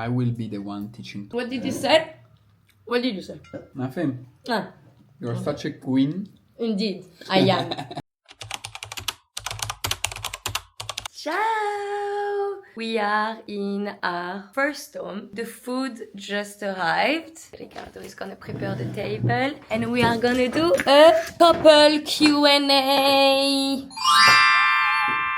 I will be the one teaching. What did you say? What did you say? Nothing. Ah, You're such a queen. indeed, I am. Ciao! We are in our first home. The food just arrived. Riccardo is gonna prepare the table and we are gonna do a couple Q&A.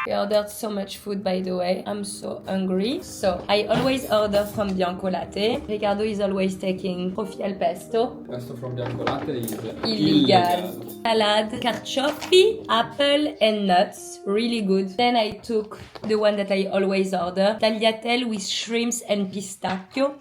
We ordered so much food, by the way. I'm so hungry. So I always order from Bianco Latte. Riccardo is always taking coffee al pesto. Pesto from Bianco Latte is Illegal. Salad, carciofi, apple and nuts. Really good. Then I took the one that I always order. Tagliatelle with shrimps and pistachio.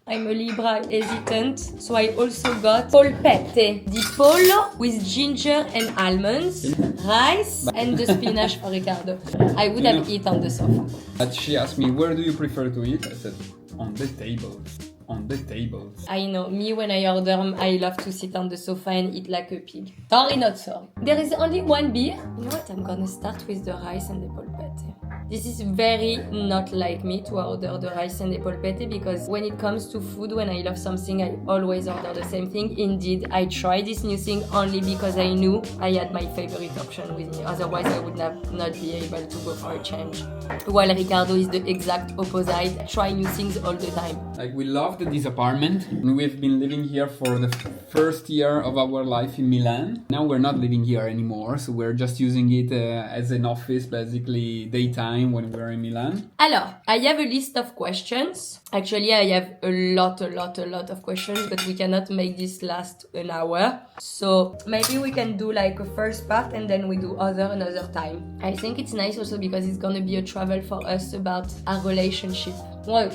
I'm a Libra hesitant, so I also got polpette di pollo with ginger and almonds, rice and the spinach for Riccardo. I would have eaten on the sofa. But she asked me, where do you prefer to eat? I said, on the table. On the table. I know, me when I order, I love to sit on the sofa and eat like a pig. Sorry, not sorry. There is only one beer. You know what? I'm gonna start with the rice and the polpette. This is very not like me to order the rice and the polpette because when it comes to food, when I love something, I always order the same thing. Indeed, I tried this new thing only because I knew I had my favorite option with me. Otherwise, I would not be able to go for a change. While Riccardo is the exact opposite. Try new things all the time. Like, we loved this apartment. We've been living here for the first year of our life in Milan. Now we're not living here anymore, so we're just using it as an office, basically daytime when we're in Milan. Alors, I have a list of questions. Actually, I have a lot of questions, but we cannot make this last an hour. So maybe we can do like a first part and then we do another time. I think it's nice also because it's gonna be a travel for us about our relationship. Well,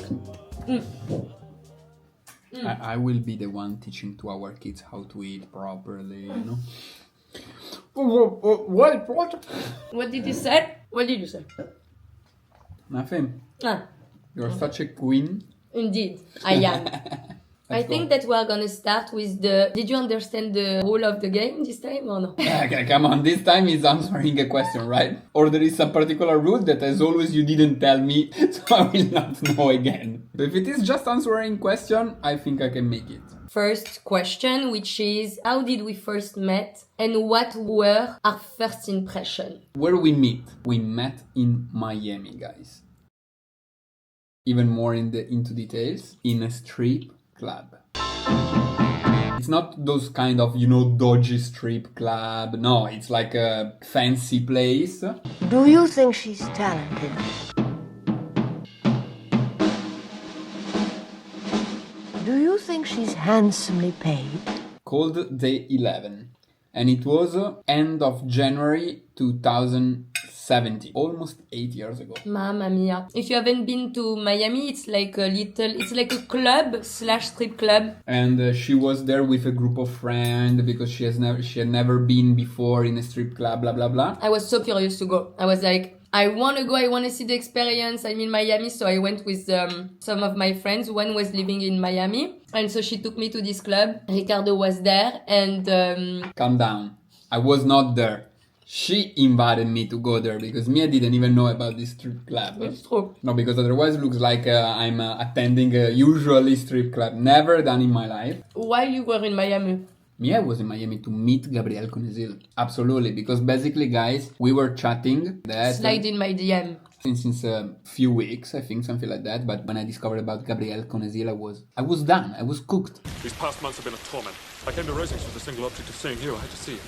I will be the one teaching to our kids how to eat properly, you know. What? What did you say? What did you say? Nothing. Ah, You're such a queen. indeed, I am. I think that we are gonna start with the... Did you understand the rule of the game this time or no? Okay, come on, this time he's answering a question, right? Or there is some particular rule that as always you didn't tell me, so I will not know again. But if it is just answering question, I think I can make it. First question, which is, how did we first met and what were our first impression? Where we meet? We met in Miami, guys. Even more into details, in a strip club. It's not those kind of, dodgy strip club. No, it's like a fancy place. Do you think she's talented? Do you think she's handsomely paid? Called Day 11. And it was end of January 2017. Almost 8 years ago. Mamma mia. If you haven't been to Miami, it's like a club / strip club. And she was there with a group of friends because she had never been before in a strip club, blah, blah, blah. I was so curious to go. I was like, I want to go, I want to see the experience. I'm in Miami, so I went with some of my friends. One was living in Miami, and so she took me to this club. Riccardo was there, and... Calm down. I was not there. She invited me to go there because I didn't even know about this strip club. It's true. No, because otherwise it looks like I'm attending a usually strip club. Never done in my life. Why you were in Miami? I was in Miami to meet Gabrielle Conesil. Absolutely, because basically, guys, we were chatting. Slide in my DM. Since a few weeks, I think, something like that. But when I discovered about Gabrielle Conesil, I was done. I was cooked. These past months have been a torment. I came to Rosings with the single object of seeing you. I had to see you.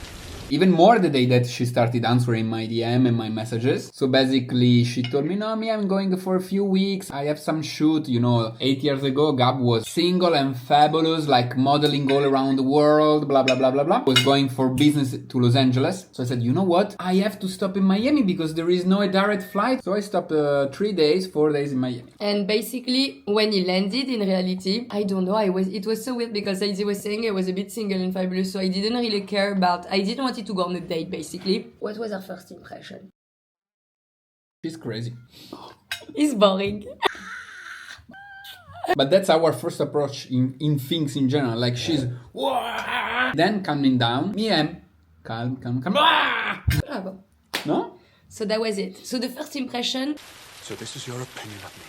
Even more the day that she started answering my DM and my messages. So basically, she told me, no, I'm going for a few weeks. I have some shoot. 8 years ago, Gab was single and fabulous, like modeling all around the world, blah, blah, blah, blah, blah. Was going for business to Los Angeles. So I said, you know what? I have to stop in Miami because there is no direct flight. So I stopped 4 days in Miami. And basically, when he landed, in reality, I don't know, it was so weird because as he was saying, I was a bit single and fabulous, so I didn't really care I didn't want to go on a date, basically. What was our first impression? She's crazy. It's boring. But that's our first approach in things in general. Like she's Wah! Then calming down. Me am calm. Bravo. No? So that was it. So the first impression. So this is your opinion of me.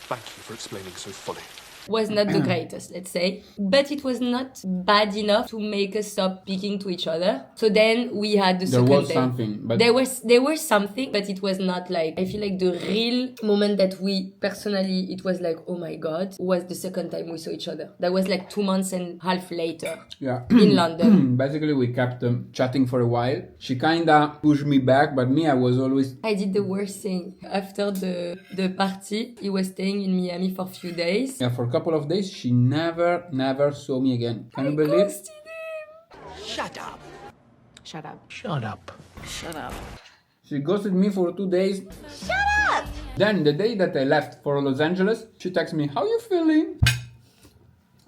Thank you for explaining so fully. Was not the greatest, let's say, but it was not bad enough to make us stop speaking to each other. So then we had the There second was day. something, but There was something, but it was not like, I feel like the real moment that we personally, it was like, oh my god, was the second time we saw each other. That was like 2 months and a half later yeah. in London. Basically, we kept chatting for a while. She kinda pushed me back, but me, I was always. I did the worst thing. After the party, he was staying in Miami for a few days. Yeah, for a couple of days, she never saw me again. Can you believe? Ghosted him. Shut up. Shut up. Shut up. Shut up. She ghosted me for 2 days. Shut up! Then the day that I left for Los Angeles, she texted me, "How you feeling?"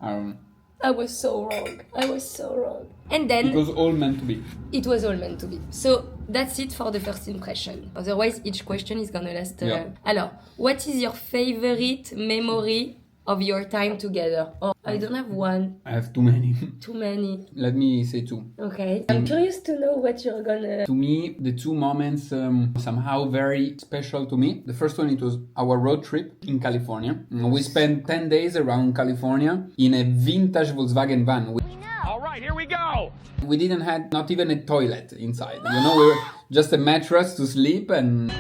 I don't know. I was so wrong. And then It was all meant to be. it was all meant to be. So that's it for the first impression. Otherwise, each question is gonna last. Yeah. Alors, what is your favorite memory of your time together? Oh, I don't have one. I have too many. Too many. Let me say two. Okay. I'm curious to know what you're gonna. To me, the two moments somehow very special to me. The first one, it was our road trip in California. We spent 10 days around California in a vintage Volkswagen van. All right, here we go. We didn't have not even a toilet inside. You know, we were just a mattress to sleep and...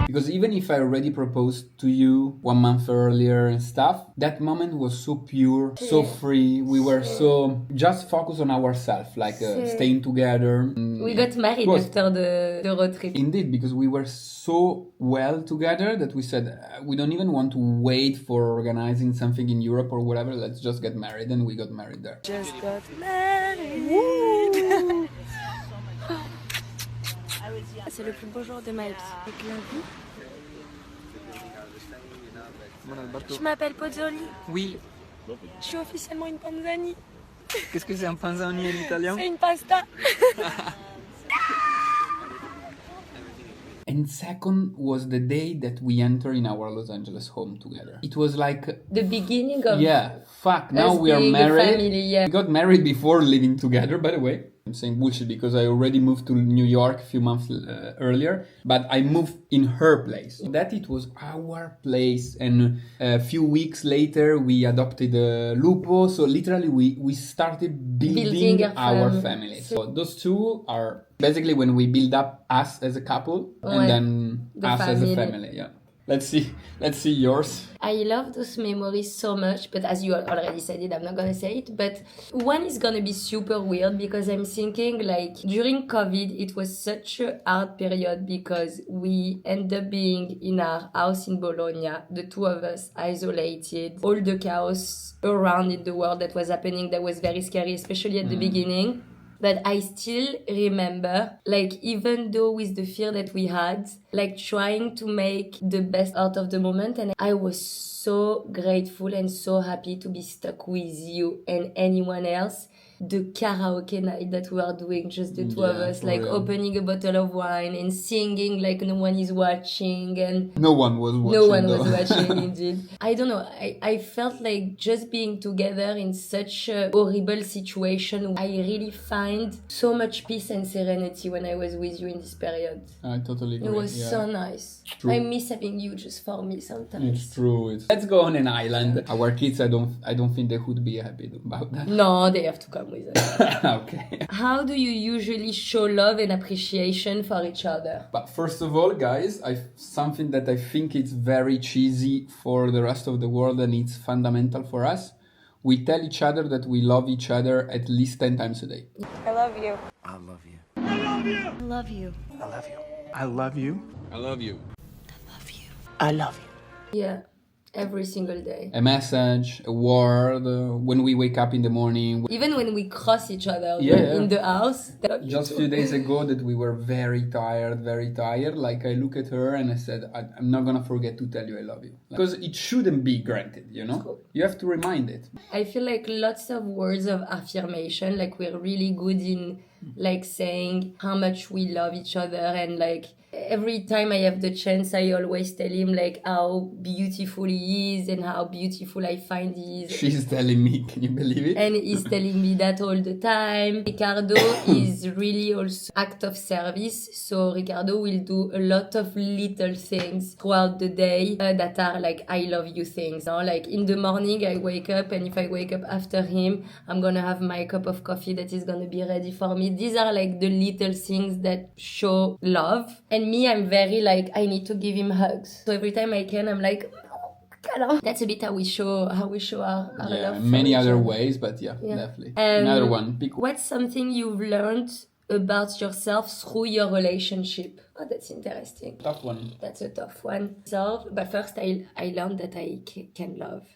Because even if I already proposed to you 1 month earlier and stuff, that moment was so pure, so free. We were so just focused on ourselves, like staying together. We got married was- after the road trip. Indeed, because we were so well together that we said we don't even want to wait for organizing something in Europe or whatever. Let's just get married, and we got married there. Just got married. C'est le plus beau jour de ma vie. Avec la vie. Je m'appelle Pozzoli. Oui. Je suis officiellement une panzani. Qu'est-ce que c'est un panzani en italien? C'est une pasta. And second was the day that we entered in our Los Angeles home together. It was like, The beginning of yeah, fuck, now us we are being a married. family, yeah. We got married before living together, by the way. I'm saying bullshit because I already moved to New York a few months earlier, but I moved in her place. That it was our place, and a few weeks later we adopted Lupo, so literally we started building a our family. family. So those two are basically when we build up us as a couple, Ouais. and then The us as family. a family, yeah. Let's see yours. I love those memories so much, but as you already said it, I'm not gonna say it. But one is gonna be super weird because I'm thinking like during COVID, it was such a hard period because we ended up being in our house in Bologna, the two of us isolated, all the chaos around in the world that was happening that was very scary, especially at the beginning. But I still remember, like, even though with the fear that we had, like, trying to make the best out of the moment. And I was so grateful and so happy to be stuck with you and anyone else. The karaoke night that we are doing, just the two of Yeah, us, for like, real. opening a bottle of wine and singing like no one is watching. And No one was watching. no one though. was watching, indeed. I don't know. I felt like just being together in such a horrible situation, I really find so much peace and serenity when I was with you in this period. I totally agree. It was yeah. so nice. True. I miss having you just for me sometimes. It's true. Let's go on an island. Our kids, I don't think they would be happy about that. No, they have to come with us. Okay. How do you usually show love and appreciation for each other? But first of all, guys, something that I think it's very cheesy for the rest of the world and it's fundamental for us. We tell each other that we love each other at least 10 times a day. I love you. I love you. I love you. I love you. I love you. I love you. I love you. I love you. Yeah, every single day. A message, a word, when we wake up in the morning. Even when we cross each other Yeah. in the house. Just a few days ago that we were very tired. Like I look at her and I said, I'm not gonna forget to tell you I love you. Because it shouldn't be granted, you know? You have to remind it. I feel like lots of words of affirmation, like we're really good in like saying how much we love each other, and like every time I have the chance, I always tell him like how beautiful he is and how beautiful I find he is. She's telling me, can you believe it? And he's telling me that all the time. Riccardo is really also act of service. So Riccardo will do a lot of little things throughout the day that are like I love you things. You know? Like in the morning I wake up, and if I wake up after him, I'm gonna have my cup of coffee that is gonna be ready for me. These are like the little things that show love. And me, I'm very like, I need to give him hugs. So every time I can, I'm like, that's a bit how we show our love. For many each other other. ways, but definitely. Um, Another one. What's something you've learned about yourself through your relationship? Oh, that's interesting. Tough one. That's a tough one. So, but first I learned that I can love.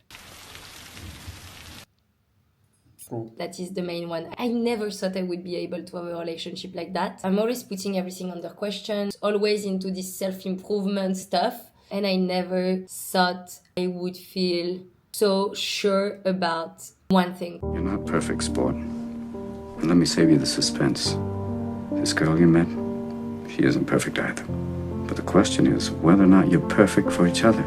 True. That is the main one. I never thought I would be able to have a relationship like that. I'm always putting everything under question, always into this self-improvement stuff. And I never thought I would feel so sure about one thing. You're not perfect, sport. And let me save you the suspense. This girl you met, she isn't perfect either. But the question is whether or not you're perfect for each other.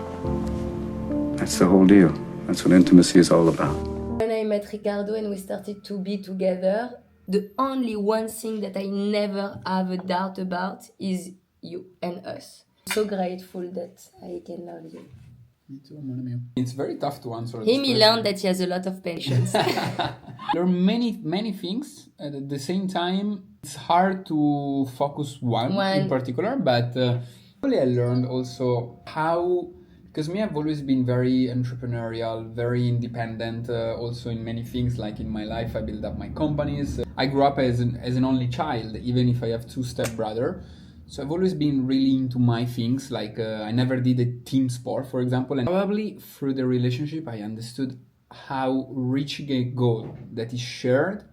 That's the whole deal. That's what intimacy is all about. When I met Riccardo and we started to be together, the only one thing that I never have a doubt about is you and us. I'm so grateful that I can love you. Me too, mon ami. It's very tough to answer. He learned that he has a lot of patience. There are many things. At the same time, it's hard to focus one in particular, but probably I learned also how, because me, I've always been very entrepreneurial, very independent, also in many things, like in my life, I built up my companies. I grew up as an only child, even if I have two stepbrothers. So I've always been really into my things, like I never did a team sport, for example. And probably through the relationship, I understood how reaching a goal that is shared,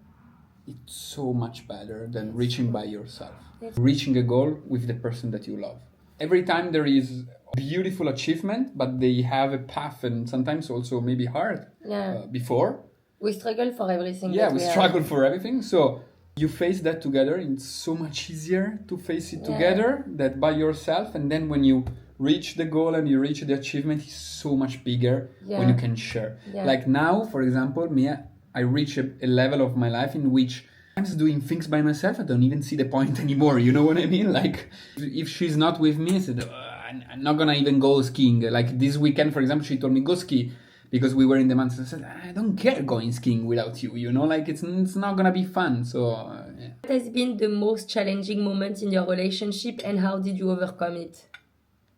it's so much better than reaching by yourself. Reaching a goal with the person that you love. Every time there is a beautiful achievement, but they have a path and sometimes also maybe hard before. We struggle for everything. Yeah, we struggle for everything. So you face that together, and it's so much easier to face it together than by yourself. And then when you reach the goal and you reach the achievement, it's so much bigger when you can share. Yeah. Like now, for example, me, I reach a level of my life in which I'm just doing things by myself. I don't even see the point anymore. You know what I mean? Like if she's not with me, I said, I'm not gonna even go skiing. Like this weekend, for example, she told me go ski because we were in the mountains. I said, I don't care going skiing without you. You know, like it's not gonna be fun. So What has been the most challenging moment in your relationship, and how did you overcome it?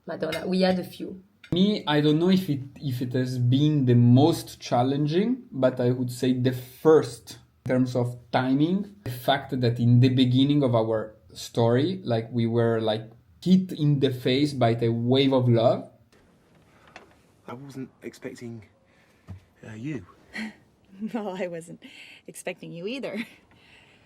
Madonna, we had a few. Me, I don't know if it has been the most challenging, but I would say the first in terms of timing. The fact that in the beginning of our story, like we were like hit in the face by the wave of love. I wasn't expecting you. No, I wasn't expecting you either.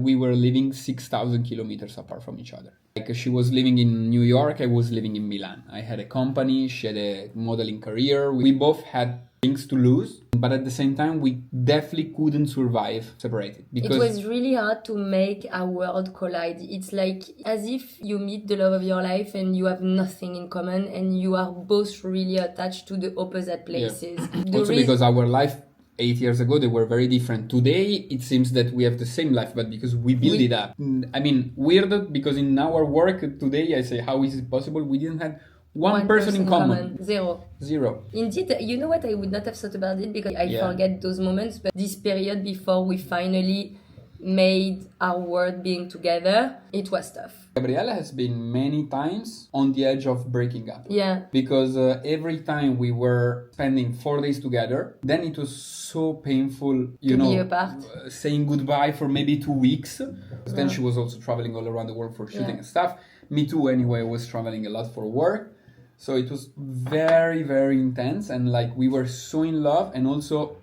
We were living 6,000 kilometers apart from each other. Like she was living in New York, I was living in Milan. I had a company, she had a modeling career. We both had things to lose, but at the same time, we definitely couldn't survive separated. Because it was really hard to make our world collide. It's like as if you meet the love of your life and you have nothing in common, and you are both really attached to the opposite places. Yeah. Also because our life 8 years ago, they were very different. Today, it seems that we have the same life, but because we build it up. I mean, weird, because in our work today, I say, how is it possible? We didn't have one person in common. Zero. Indeed, you know what? I would not have thought about it because I forget those moments, but this period before we finally made our world being together, it was tough. Gabriella has been many times on the edge of breaking up. Yeah. Because every time we were spending 4 days together, then it was so painful, to be apart. Saying goodbye for maybe 2 weeks. Then she was also traveling all around the world for shooting and stuff. Me too, anyway, was traveling a lot for work. So it was very, very intense. And like we were so in love, and also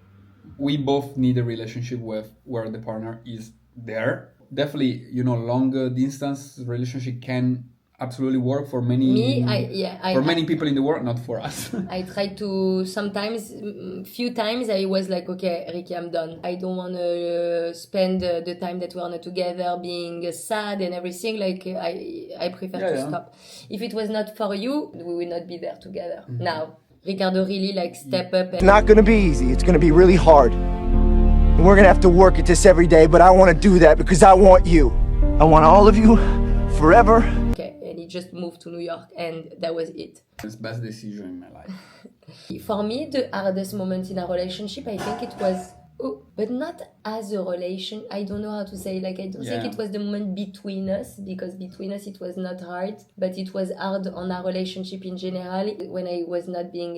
we both need a relationship where the partner is there. Definitely, long distance relationship can absolutely work for many many people in the world, not for us. I tried to sometimes, few times I was like, okay, Ricky, I'm done. I don't want to spend the time that we're not together being sad and everything. Like I prefer to stop. If it was not for you, we will not be there together. Now, Riccardo really like step up. It's not gonna be easy. It's gonna be really hard. And we're gonna have to work at this every day, but I want to do that because I want you. I want all of you forever. Okay, and he just moved to New York and that was it. It's the best decision in my life. For me, the hardest moment in a relationship, I think it was, but not as a relation. I don't know how to say, like, I don't think it was the moment between us, because between us it was not hard, but it was hard on our relationship in general when I was not being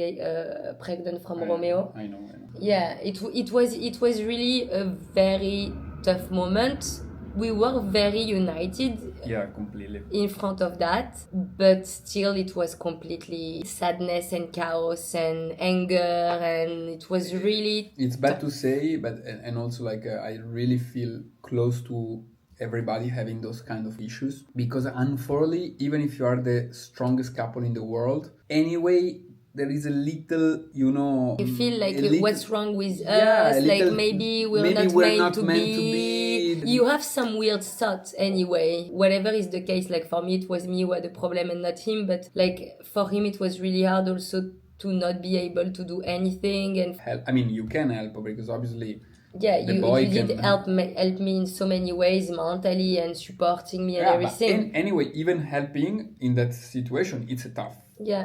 pregnant from Romeo. I know. Yeah, it was really a very tough moment. We were very united. Yeah, completely. In front of that, but still it was completely sadness and chaos and anger, and it was really... It's bad to say, but and also like I really feel close to everybody having those kind of issues, because unfortunately, even if you are the strongest couple in the world, anyway, there is a little, you feel like what's wrong with us, like maybe we're not meant to be. You have some weird thoughts anyway, whatever is the case. Like for me it was me who had the problem and not him, but like for him it was really hard also to not be able to do anything and help. I mean, you can help because obviously you did help me in so many ways, mentally and supporting me and everything. But anyway, even helping in that situation, it's a tough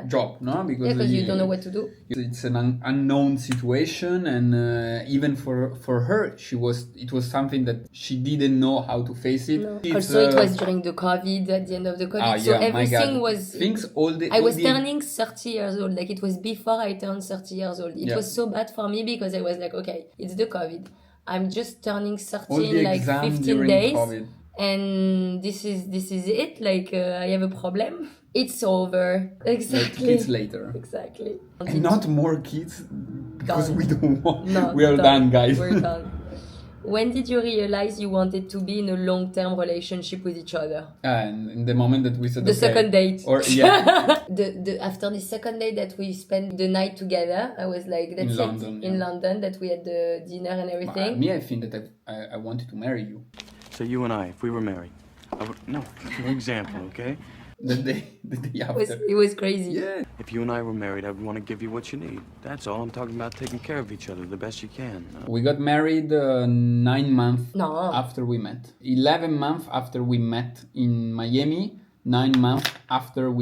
job, no? Because you don't know what to do. It's an unknown situation, and even for her, it was something that she didn't know how to face it. No. Also, it was during the COVID, at the end of the COVID, so everything was... I was turning 30 years old, like it was before I turned 30 years old. It was so bad for me because I was like, okay, it's the COVID. I'm just turning 30 in like 15 days. COVID. And this is it, like I have a problem. It's over. Exactly. Like kids later. Exactly. And not more kids because we don't want. No, we are done, guys. We're done. When did you realize you wanted to be in a long-term relationship with each other? And in the moment that we said the second date. Or after the second date that we spent the night together, I was like, that's in London, that we had the dinner and everything. Me, I think that I wanted to marry you. So you and I, if we were married, for example, okay? The day after. It was crazy. Yeah. If you and I were married, I would want to give you what you need. That's all. I'm talking about taking care of each other the best you can. We got married 9 months after we met. 11 months after we met in Miami. 9 months after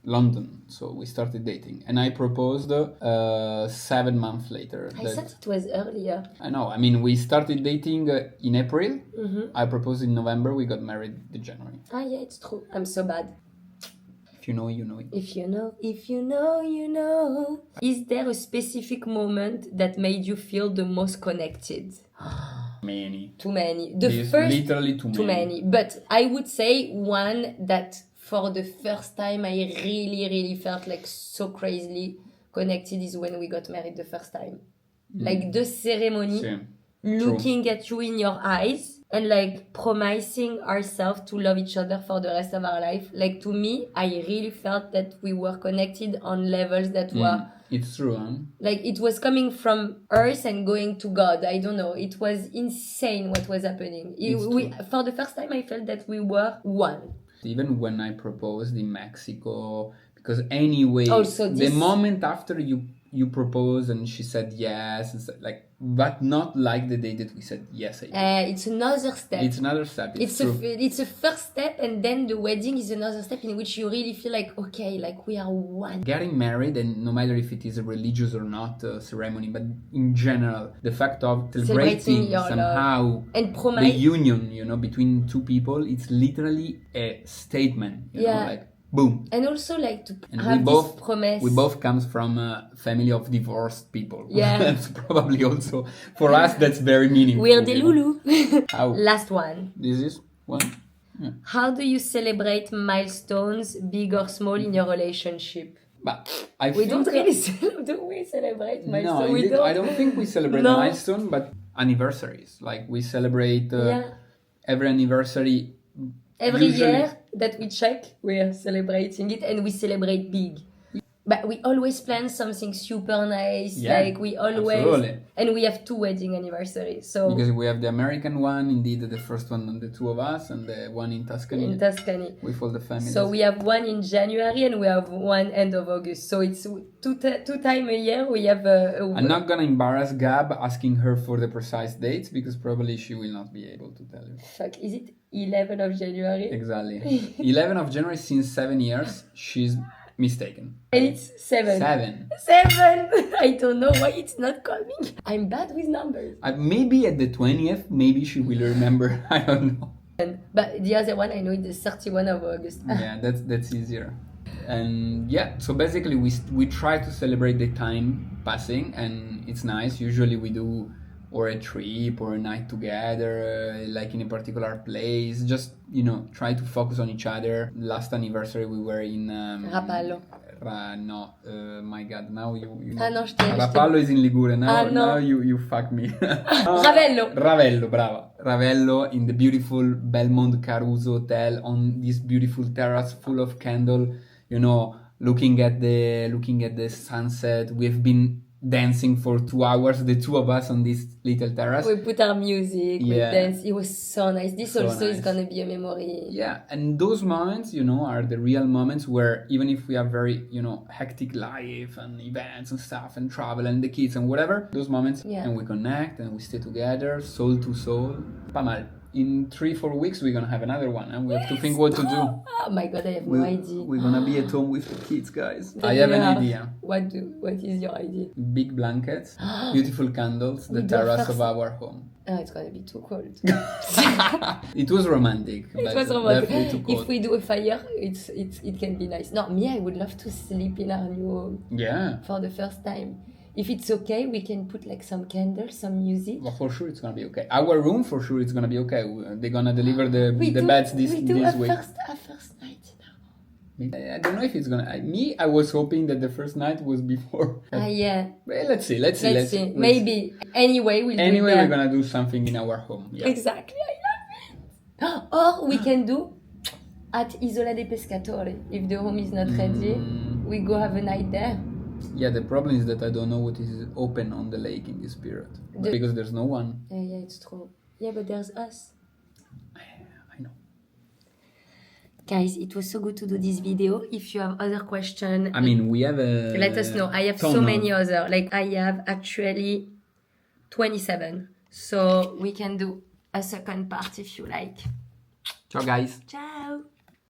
London. So we started dating. And I proposed 7 months later. I thought it was earlier. I know. I mean, we started dating in April. Mm-hmm. I proposed in November. We got married in January. Yeah, it's true. I'm so bad. If you know, you know it. If you know, you know. Is there a specific moment that made you feel the most connected? Many. Too many. Literally too many. But I would say one that for the first time I really, really felt like so crazily connected is when we got married the first time. Like the ceremony, looking at you in your eyes, and like promising ourselves to love each other for the rest of our life. Like to me, I really felt that we were connected on levels that were... It's true, huh? Like it was coming from earth and going to God. I don't know. It was insane what was happening. For the first time, I felt that we were one. Even when I proposed in Mexico, because anyway, the moment after you proposed and she said yes, it's like, but not like the day that we said yes. It's another step. It's another step. It's a first step, and then the wedding is another step in which you really feel like, okay, like we are one. Getting married, and no matter if it is a religious or not ceremony, but in general, the fact of celebrating somehow and the union, between two people, it's literally a statement. You know, like boom. And also like to have this promise. We both comes from a family of divorced people. Yeah. That's probably also, for us, that's very meaningful. We're the Lulu. How? Last one. This is one. Yeah. How do you celebrate milestones, big or small, in your relationship? But we don't really celebrate milestones. No, I don't think we celebrate milestones, but anniversaries. Like we celebrate every anniversary. Every year, that we check, we're celebrating it, and we celebrate big. But we always plan something super nice. Yeah, like we always, absolutely. and we have 2 wedding anniversaries. So because we have the American one, indeed the first one on the 2 of us, and the one in Tuscany. in Tuscany. With all the families. So we have one in January and we have one end of August. So it's two times a year we have I'm not gonna embarrass Gab asking her for the precise dates because probably she will not be able to tell you. Fuck, is it 11 of January? Exactly. 11 of January since 7 years. She's mistaken. And it's 7. 7. 7! I don't know why it's not coming. I'm bad with numbers. Maybe at the 20th, maybe she will remember. I don't know. But the other one I know is the 31 of August. Yeah, that's easier. And yeah, so basically we try to celebrate the time passing, and it's nice. Usually we do or a trip or a night together, like in a particular place. Just, try to focus on each other. Last anniversary we were in Rapallo. My God, now you Ah no, je t'ai... Rapallo is in Ligure. Now, Ah, no. now you fuck me. Ravello, brava. Ravello in the beautiful Belmont Caruso Hotel on this beautiful terrace full of candle, looking at the sunset. We've been dancing for 2 hours, the 2 of us on this little terrace. We put our music, we Yeah. dance. It was so nice. This So also is nice. gonna be a memory. Yeah, and those moments, are the real moments where even if we have very, hectic life and events and stuff and travel and the kids and whatever, those moments, Yeah. and we connect and we stay together, soul to soul. Pas mal. In 3-4 weeks, we're gonna have another one, and we have to think what to do. Oh my god, I have no idea. We're gonna be at home with the kids, guys. Do I you have an have- idea. What is your idea? Big blankets, beautiful candles, the We do terrace first- of our home. Oh, it's gonna be too cold. It was romantic. It but was definitely too romantic. cold. If we do a fire, it can be nice. No, me, I would love to sleep in our new home Yeah. for the first time. If it's okay, we can put like some candles, some music. Well, for sure it's gonna be okay. Our room for sure it's gonna be okay. They're gonna deliver the beds this we do this a week. first night now. I don't know if it's gonna. I was hoping that the first night was before. Yeah. Well, let's see. Let's see. Maybe. Anyway, we'll do Anyway, it we're there. gonna do something in our home. Yeah. Exactly. I love it. Or we can do at Isola dei Pescatori. If the home is not ready, we go have a night there. Yeah, the problem is that I don't know what is open on the lake in this period. Because there's no one. Yeah, it's true. Yeah, but there's us. I know. Guys, it was so good to do this video. If you have other questions, I mean, we have a... let us know. I have so many other. Like, I have actually 27. So we can do a second part if you like. Ciao, guys. Ciao.